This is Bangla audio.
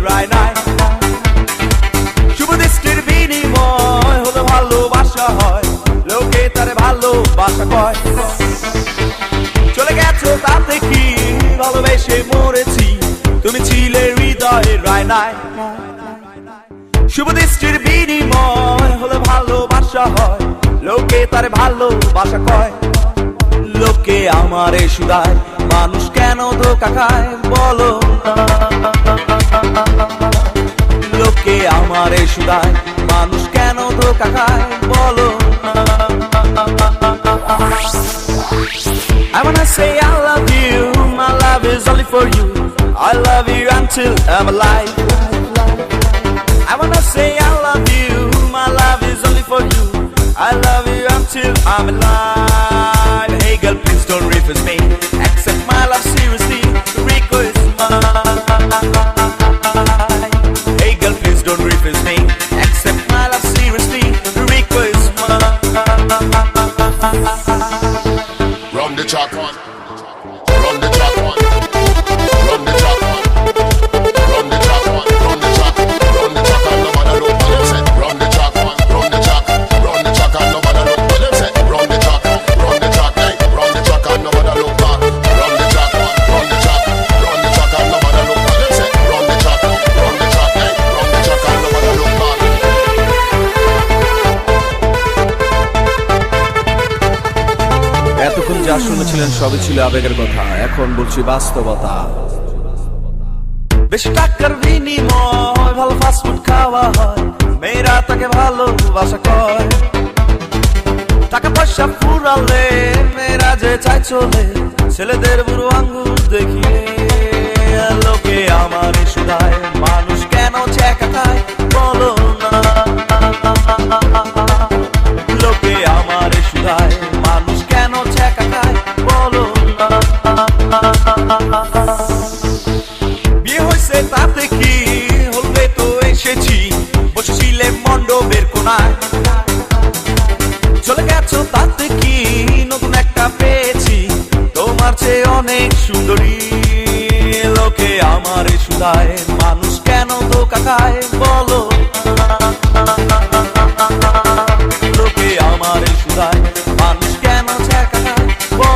রায় নাই। শুভ দৃষ্টির বিনিময় হলো ভালোবাসা হয়, লোকে তারে ভালোবাসা কয়। চলে গেছো তাতে কি, ভালোবেসে মরেছি, তুমি ছিলে হৃদয়ের রায় নাই। শুভ দৃষ্টির বিনিময় হলো ভালোবাসা হয়, লোকে তারে ভালোবাসা কয়। লোকে আমারে শুধায়, মানুষ কেন ধোঁকা খায় বলো না। লোকে আমারে শুধায়, মানুষ কেন ধোঁকা খায় বলো না। I wanna say I love you, my love is only for you, I love you until I'm alive. I wanna say I love you, my love is only for you, I love you until I'm alive. Hey girl, please don't refuse me, accept my love seriously, request mine. Hey girl, please don't refuse me, accept my love seriously, request mine. Run the track one, run the track one, run the track one, run the track one, run the track, run the track and nobody look what them say. Run the track one, run the track, run the track and nobody look what them say. Run the track, hey, run the track and nobody look back. Run the track one, run the track, run the track and nobody look what them say. Run the track, hey, run the track and nobody look back. এতক্ষণ যা শুনেছিলেন সবই ছিল আবেগের কথা, এখন বলছি বাস্তবতা। বেশি টাকার বিনিময় ভালো ফাস্টফুড খাওয়া হয়, মেয়েরা তাকে ভালোবাসা কয়। টাকা পয়সা ফুরালে মেয়েরা যে চায় চলে, ছেলেদের বুড়ো আঙ্গুল দেখিয়ে। লোকে আমার শুধায়, মানুষ কেন ছেঁকা খায় বলো না। লোকে আমার শুধায়, মানুষ কেন ছেঁকা খায় বলো না। বিয়ে হয়েছে তাতে কি, হলবে তো এসেছি, বসেছিলে মণ্ডপের কোনায়। চলে গেছো তাতে কি, নতুন একটা পেয়েছি, তোমার চেয়ে অনেক সুন্দরী। লোকে আমার শুধায়, মানুষ কেন ধোঁকা খায় বলো।